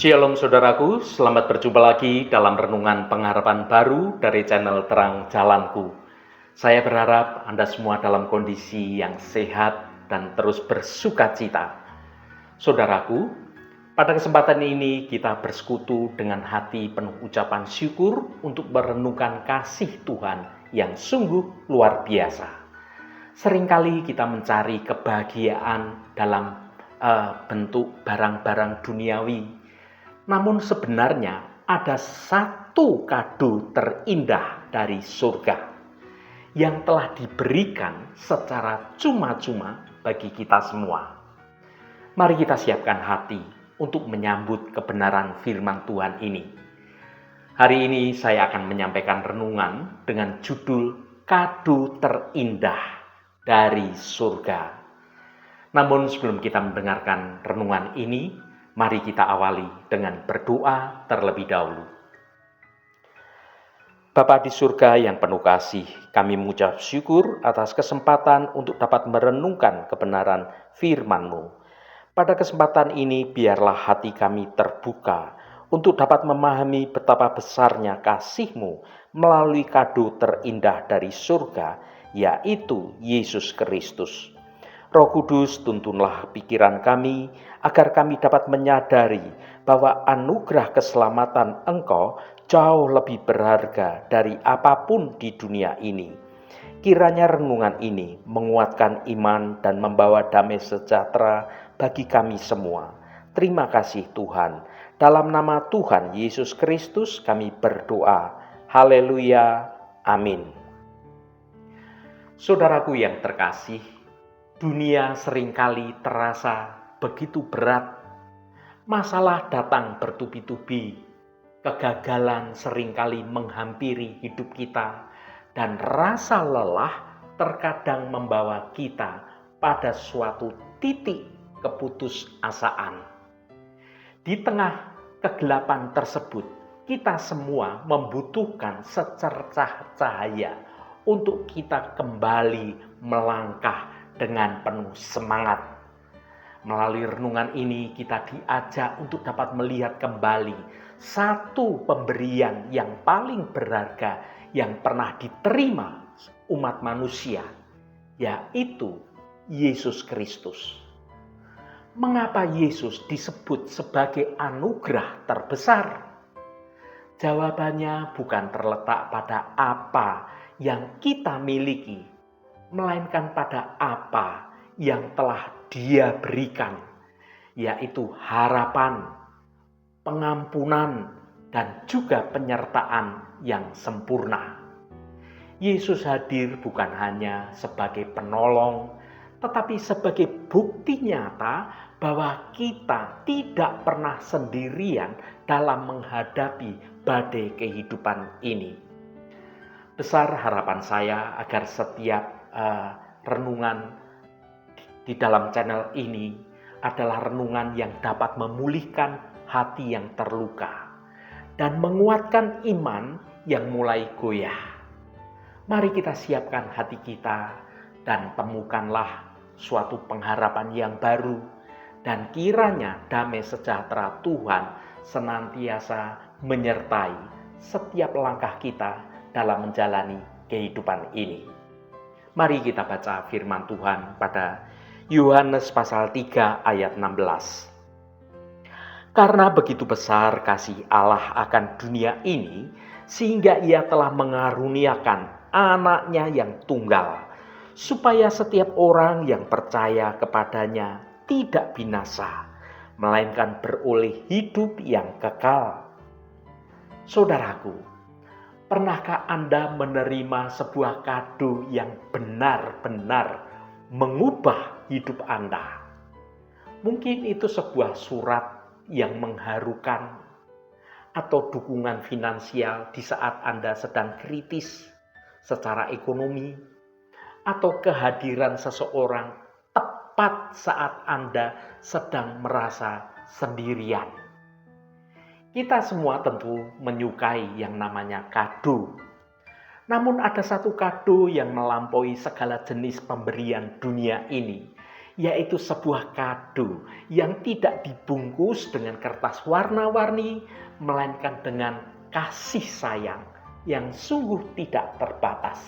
Shalom saudaraku, selamat berjumpa lagi dalam renungan pengharapan baru dari channel Terang Jalanku. Saya berharap Anda semua dalam kondisi yang sehat dan terus bersukacita. Saudaraku, pada kesempatan ini kita bersekutu dengan hati penuh ucapan syukur untuk merenungkan kasih Tuhan yang sungguh luar biasa. Seringkali kita mencari kebahagiaan dalam bentuk barang-barang duniawi. Namun sebenarnya ada satu kado terindah dari surga yang telah diberikan secara cuma-cuma bagi kita semua. Mari kita siapkan hati untuk menyambut kebenaran firman Tuhan ini. Hari ini saya akan menyampaikan renungan dengan judul Kado Terindah dari Surga. Namun sebelum kita mendengarkan renungan ini, mari kita awali dengan berdoa terlebih dahulu. Bapa di surga yang penuh kasih, kami mengucap syukur atas kesempatan untuk dapat merenungkan kebenaran firman-Mu. Pada kesempatan ini biarlah hati kami terbuka untuk dapat memahami betapa besarnya kasih-Mu melalui kado terindah dari surga, yaitu Yesus Kristus. Roh Kudus, tuntunlah pikiran kami agar kami dapat menyadari bahwa anugerah keselamatan Engkau jauh lebih berharga dari apapun di dunia ini. Kiranya renungan ini menguatkan iman dan membawa damai sejahtera bagi kami semua. Terima kasih Tuhan. Dalam nama Tuhan Yesus Kristus kami berdoa. Haleluya. Amin. Saudaraku yang terkasih, dunia seringkali terasa begitu berat. Masalah datang bertubi-tubi. Kegagalan seringkali menghampiri hidup kita. Dan rasa lelah terkadang membawa kita pada suatu titik keputusasaan. Di tengah kegelapan tersebut, kita semua membutuhkan secercah cahaya untuk kita kembali melangkah dengan penuh semangat. Melalui renungan ini kita diajak untuk dapat melihat kembali satu pemberian yang paling berharga yang pernah diterima umat manusia, yaitu Yesus Kristus. Mengapa Yesus disebut sebagai anugerah terbesar? Jawabannya bukan terletak pada apa yang kita miliki, melainkan pada apa yang telah Dia berikan, yaitu harapan, pengampunan, dan juga penyertaan yang sempurna. Yesus hadir bukan hanya sebagai penolong, tetapi sebagai bukti nyata bahwa kita tidak pernah sendirian dalam menghadapi badai kehidupan ini. Besar harapan saya agar setiap renungan di dalam channel ini adalah renungan yang dapat memulihkan hati yang terluka dan menguatkan iman yang mulai goyah. Mari kita siapkan hati kita dan temukanlah suatu pengharapan yang baru, dan kiranya damai sejahtera Tuhan senantiasa menyertai setiap langkah kita dalam menjalani kehidupan ini. Mari kita baca firman Tuhan pada Yohanes pasal 3 ayat 16. Karena begitu besar kasih Allah akan dunia ini, sehingga Ia telah mengaruniakan anaknya yang tunggal, supaya setiap orang yang percaya kepadanya tidak binasa, melainkan beroleh hidup yang kekal. Saudaraku, pernahkah Anda menerima sebuah kado yang benar-benar mengubah hidup Anda? Mungkin itu sebuah surat yang mengharukan, atau dukungan finansial di saat Anda sedang kritis secara ekonomi, atau kehadiran seseorang tepat saat Anda sedang merasa sendirian. Kita semua tentu menyukai yang namanya kado. Namun ada satu kado yang melampaui segala jenis pemberian dunia ini, yaitu sebuah kado yang tidak dibungkus dengan kertas warna-warni, melainkan dengan kasih sayang yang sungguh tidak terbatas.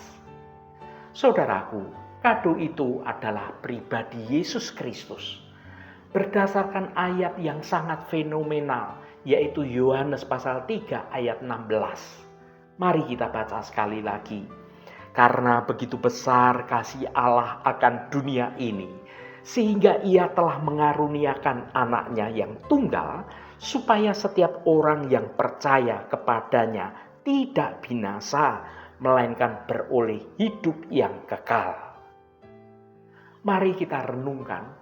Saudaraku, kado itu adalah pribadi Yesus Kristus. Berdasarkan ayat yang sangat fenomenal, yaitu Yohanes pasal 3 ayat 16. Mari kita baca sekali lagi. Karena begitu besar kasih Allah akan dunia ini, sehingga ia telah mengaruniakan anaknya yang tunggal, supaya setiap orang yang percaya kepadanya tidak binasa, melainkan beroleh hidup yang kekal. Mari kita renungkan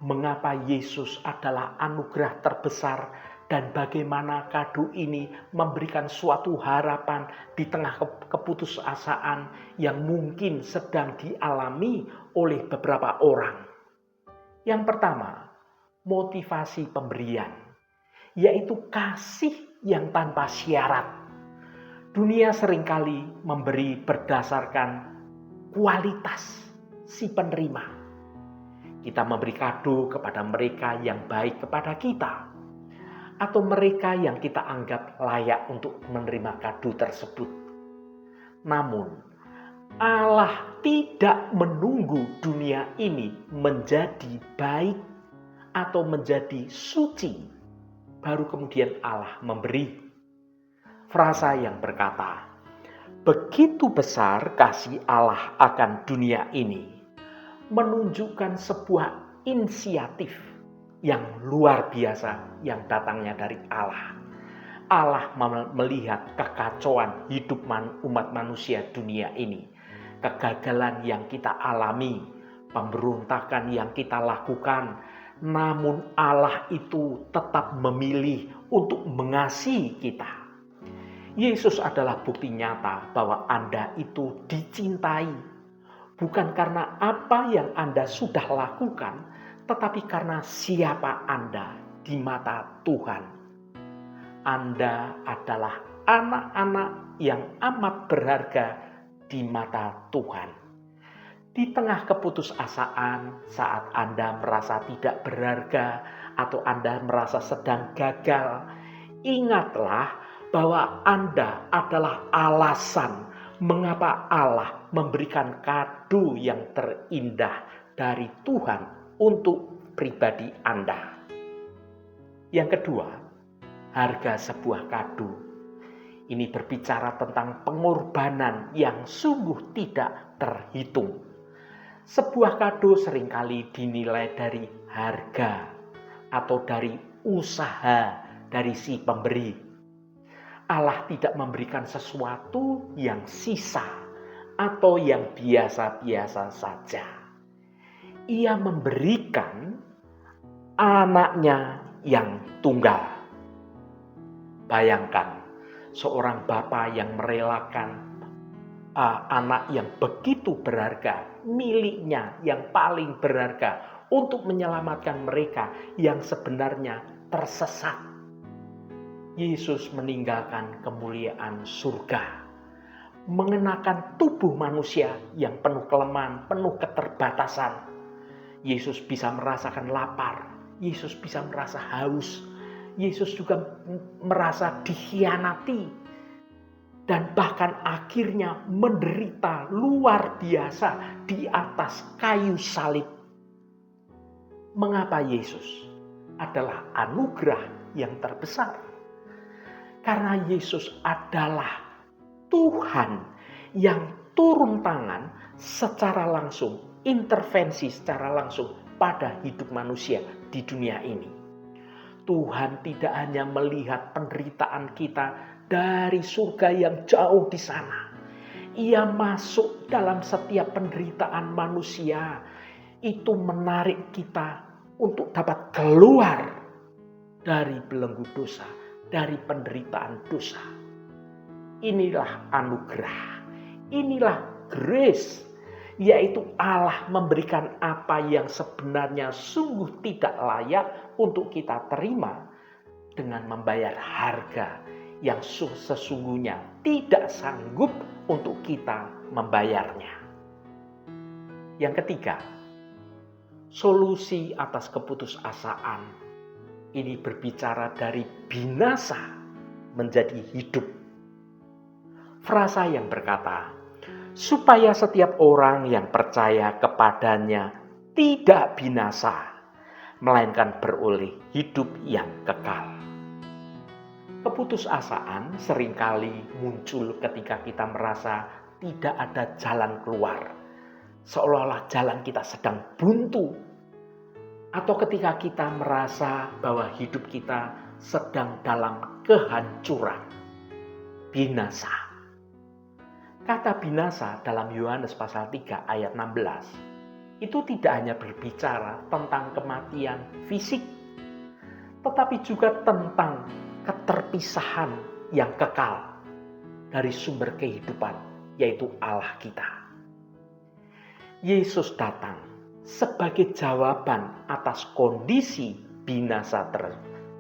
mengapa Yesus adalah anugerah terbesar dan bagaimana kado ini memberikan suatu harapan di tengah keputusasaan yang mungkin sedang dialami oleh beberapa orang. Yang pertama, motivasi pemberian, yaitu kasih yang tanpa syarat. Dunia seringkali memberi berdasarkan kualitas si penerima. Kita memberi kado kepada mereka yang baik kepada kita, atau mereka yang kita anggap layak untuk menerima kado tersebut. Namun, Allah tidak menunggu dunia ini menjadi baik atau menjadi suci, baru kemudian Allah memberi. Frasa yang berkata, begitu besar kasih Allah akan dunia ini, menunjukkan sebuah inisiatif yang luar biasa yang datangnya dari Allah. Allah melihat kekacauan hidup umat manusia dunia ini, kegagalan yang kita alami, pemberontakan yang kita lakukan, namun Allah itu tetap memilih untuk mengasihi kita. Yesus adalah bukti nyata bahwa Anda itu dicintai, bukan karena apa yang Anda sudah lakukan, tetapi karena siapa Anda di mata Tuhan. Anda adalah anak-anak yang amat berharga di mata Tuhan. Di tengah keputusasaan, saat Anda merasa tidak berharga atau Anda merasa sedang gagal, ingatlah bahwa Anda adalah alasan mengapa Allah memberikan kado yang terindah dari Tuhan untuk pribadi Anda. Yang kedua, harga sebuah kado. Ini berbicara tentang pengorbanan yang sungguh tidak terhitung. Sebuah kado seringkali dinilai dari harga atau dari usaha dari si pemberi. Allah tidak memberikan sesuatu yang sisa atau yang biasa-biasa saja. Ia memberikan anaknya yang tunggal. Bayangkan seorang bapa yang merelakan anak yang begitu berharga, miliknya yang paling berharga, untuk menyelamatkan mereka yang sebenarnya tersesat. Yesus meninggalkan kemuliaan surga, mengenakan tubuh manusia yang penuh kelemahan, penuh keterbatasan. Yesus bisa merasakan lapar, Yesus bisa merasa haus, Yesus juga merasa dikhianati, dan bahkan akhirnya menderita luar biasa di atas kayu salib. Mengapa Yesus adalah anugerah yang terbesar? Karena Yesus adalah Tuhan yang turun tangan secara langsung, intervensi secara langsung pada hidup manusia di dunia ini. Tuhan tidak hanya melihat penderitaan kita dari surga yang jauh di sana. Ia masuk dalam setiap penderitaan manusia. Itu menarik kita untuk dapat keluar dari belenggu dosa, dari penderitaan dosa. Inilah anugerah, inilah grace, yaitu Allah memberikan apa yang sebenarnya sungguh tidak layak untuk kita terima dengan membayar harga yang sesungguhnya tidak sanggup untuk kita membayarnya. Yang ketiga, Solusi atas keputusasaan ini berbicara dari binasa menjadi hidup. Frasa yang berkata, supaya setiap orang yang percaya kepadanya tidak binasa, melainkan beroleh hidup yang kekal. Keputusasaan seringkali muncul ketika kita merasa tidak ada jalan keluar, seolah-olah jalan kita sedang buntu, atau ketika kita merasa bahwa hidup kita sedang dalam kehancuran, binasa. Kata binasa dalam Yohanes pasal 3 ayat 16 itu tidak hanya berbicara tentang kematian fisik, tetapi juga tentang keterpisahan yang kekal dari sumber kehidupan, yaitu Allah kita. Yesus datang sebagai jawaban atas kondisi binasa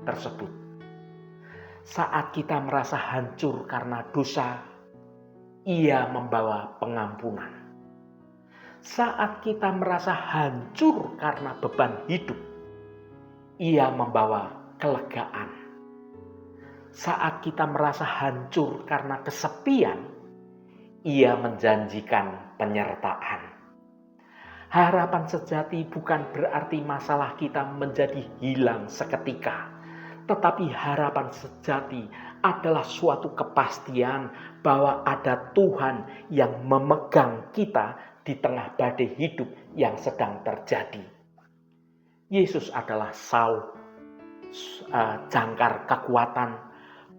tersebut. Saat kita merasa hancur karena dosa, Ia membawa pengampunan. Saat kita merasa hancur karena beban hidup, Ia membawa kelegaan. Saat kita merasa hancur karena kesepian, Ia menjanjikan penyertaan. Harapan sejati bukan berarti masalah kita menjadi hilang seketika, tetapi harapan sejati adalah suatu kepastian bahwa ada Tuhan yang memegang kita di tengah badai hidup yang sedang terjadi. Yesus adalah jangkar kekuatan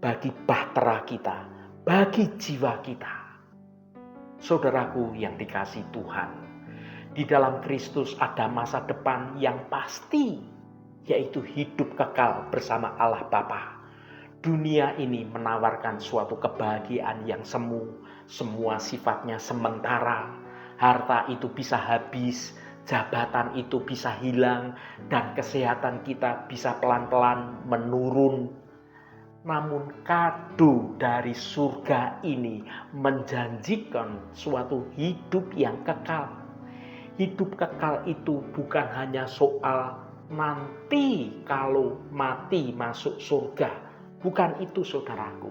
bagi bahtera kita, bagi jiwa kita. Saudaraku yang dikasihi Tuhan, di dalam Kristus ada masa depan yang pasti, yaitu hidup kekal bersama Allah Bapa. Dunia ini menawarkan suatu kebahagiaan yang semu, semua sifatnya sementara. Harta itu bisa habis, jabatan itu bisa hilang, dan kesehatan kita bisa pelan-pelan menurun. Namun kado dari surga ini menjanjikan suatu hidup yang kekal. Hidup kekal itu bukan hanya soal nanti kalau mati masuk surga. Bukan itu saudaraku.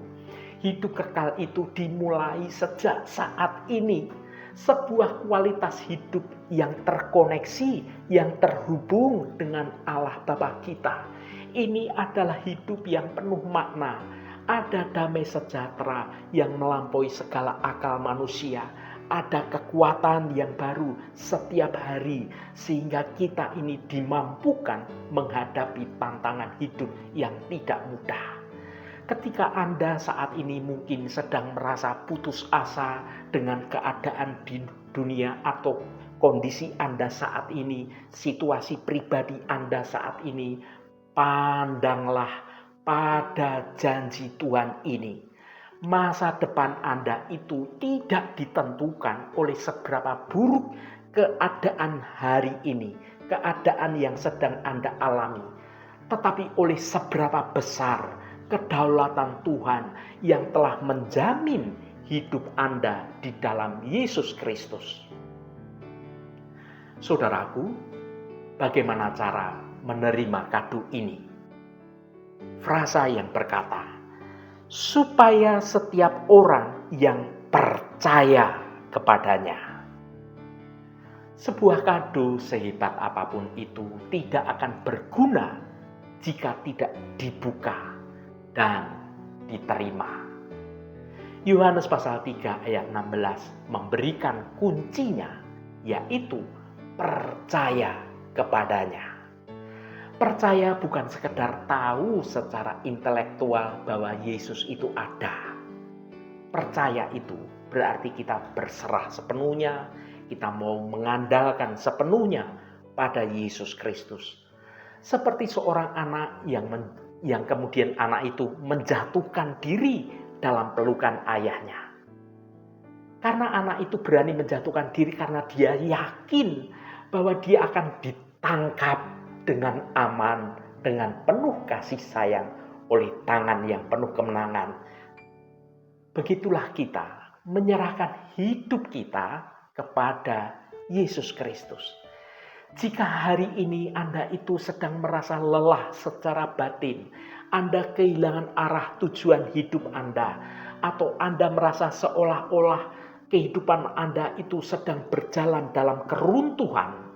Hidup kekal itu dimulai sejak saat ini. Sebuah kualitas hidup yang terkoneksi, yang terhubung dengan Allah Bapa kita. Ini adalah hidup yang penuh makna. Ada damai sejahtera yang melampaui segala akal manusia. Ada kekuatan yang baru setiap hari sehingga kita ini dimampukan menghadapi tantangan hidup yang tidak mudah. Ketika Anda saat ini mungkin sedang merasa putus asa dengan keadaan di dunia atau kondisi Anda saat ini, situasi pribadi Anda saat ini, pandanglah pada janji Tuhan ini. Masa depan Anda itu tidak ditentukan oleh seberapa buruk keadaan hari ini, keadaan yang sedang Anda alami, tetapi oleh seberapa besar kedaulatan Tuhan yang telah menjamin hidup Anda di dalam Yesus Kristus. Saudaraku, bagaimana cara menerima kado ini? Frasa yang berkata, supaya setiap orang yang percaya kepadanya. Sebuah kado sehebat apapun itu tidak akan berguna jika tidak dibuka dan diterima. Yohanes pasal 3 ayat 16 memberikan kuncinya, yaitu percaya kepadanya. Percaya bukan sekedar tahu secara intelektual bahwa Yesus itu ada. Percaya itu berarti kita berserah sepenuhnya, kita mau mengandalkan sepenuhnya pada Yesus Kristus. Seperti seorang anak yang kemudian anak itu menjatuhkan diri dalam pelukan ayahnya. Karena anak itu berani menjatuhkan diri karena dia yakin bahwa dia akan ditangkap dengan aman, dengan penuh kasih sayang oleh tangan yang penuh kemenangan. Begitulah kita menyerahkan hidup kita kepada Yesus Kristus. Jika hari ini Anda itu sedang merasa lelah secara batin, Anda kehilangan arah tujuan hidup Anda, atau Anda merasa seolah-olah kehidupan Anda itu sedang berjalan dalam keruntuhan,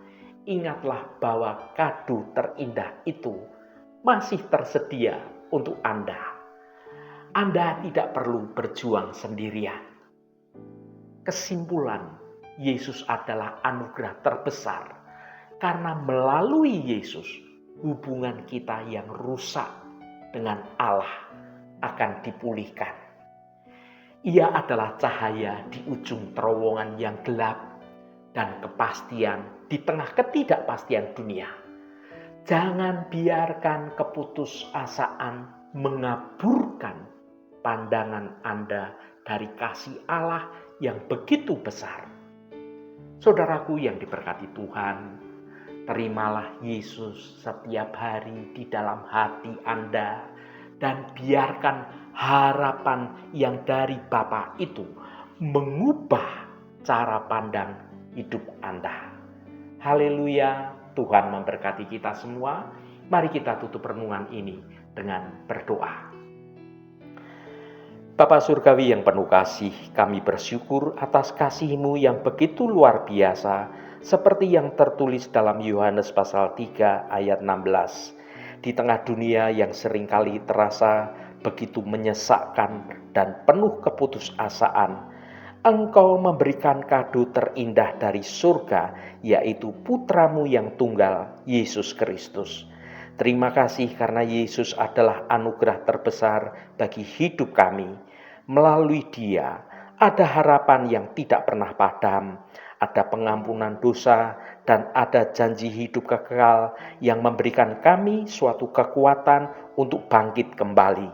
ingatlah bahwa kado terindah itu masih tersedia untuk Anda. Anda tidak perlu berjuang sendirian. Kesimpulan, Yesus adalah anugerah terbesar karena melalui Yesus hubungan kita yang rusak dengan Allah akan dipulihkan. Ia adalah cahaya di ujung terowongan yang gelap dan kepastian di tengah ketidakpastian dunia. Jangan biarkan keputusasaan mengaburkan pandangan Anda dari kasih Allah yang begitu besar. Saudaraku yang diberkati Tuhan, terimalah Yesus setiap hari di dalam hati Anda dan biarkan harapan yang dari Bapa itu mengubah cara pandang hidup Anda. Haleluya, Tuhan memberkati kita semua. Mari kita tutup renungan ini dengan berdoa. Bapa Surgawi yang penuh kasih, kami bersyukur atas kasih-Mu yang begitu luar biasa, seperti yang tertulis dalam Yohanes pasal 3 ayat 16. Di tengah dunia yang seringkali terasa begitu menyesakkan dan penuh keputusasaan, Engkau memberikan kado terindah dari surga, yaitu Putra-Mu yang tunggal, Yesus Kristus. Terima kasih karena Yesus adalah anugerah terbesar bagi hidup kami. Melalui Dia ada harapan yang tidak pernah padam, ada pengampunan dosa, dan ada janji hidup kekal yang memberikan kami suatu kekuatan untuk bangkit kembali.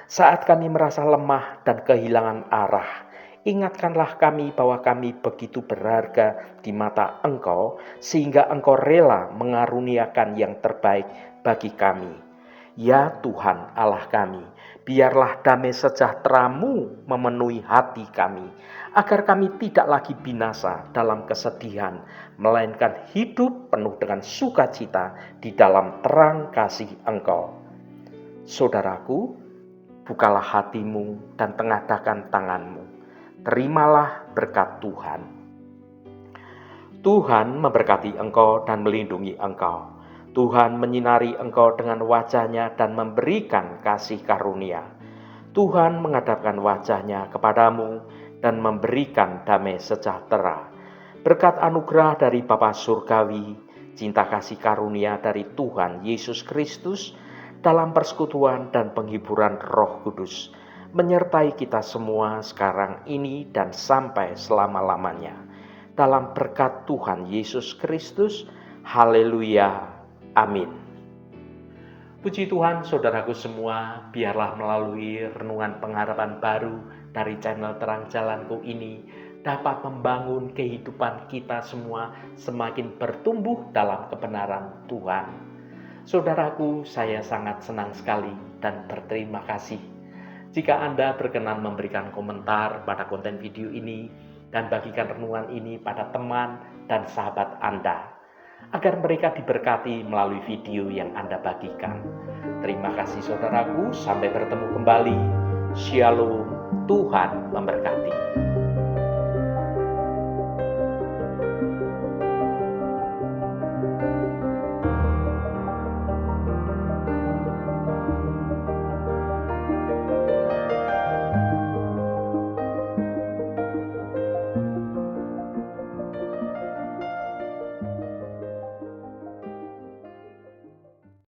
Saat kami merasa lemah dan kehilangan arah, ingatkanlah kami bahwa kami begitu berharga di mata Engkau, sehingga Engkau rela mengaruniakan yang terbaik bagi kami. Ya Tuhan Allah kami, biarlah damai sejahtera-Mu memenuhi hati kami, agar kami tidak lagi binasa dalam kesedihan, melainkan hidup penuh dengan sukacita di dalam terang kasih Engkau. Saudaraku, bukalah hatimu dan tengadahkan tanganmu. Terimalah berkat Tuhan. Tuhan memberkati engkau dan melindungi engkau. Tuhan menyinari engkau dengan wajah-Nya dan memberikan kasih karunia. Tuhan menghadapkan wajah-Nya kepadamu dan memberikan damai sejahtera. Berkat anugerah dari Bapa Surgawi, cinta kasih karunia dari Tuhan Yesus Kristus, dalam persekutuan dan penghiburan Roh Kudus, menyertai kita semua sekarang ini dan sampai selama-lamanya. Dalam berkat Tuhan Yesus Kristus, haleluya. Amin. Puji Tuhan, saudaraku semua, biarlah melalui renungan pengharapan baru dari channel Terang Jalanku ini dapat membangun kehidupan kita semua semakin bertumbuh dalam kebenaran Tuhan. Saudaraku, saya sangat senang sekali dan berterima kasih jika Anda berkenan memberikan komentar pada konten video ini dan bagikan renungan ini pada teman dan sahabat Anda, agar mereka diberkati melalui video yang Anda bagikan. Terima kasih saudaraku, sampai bertemu kembali. Shalom, Tuhan memberkati.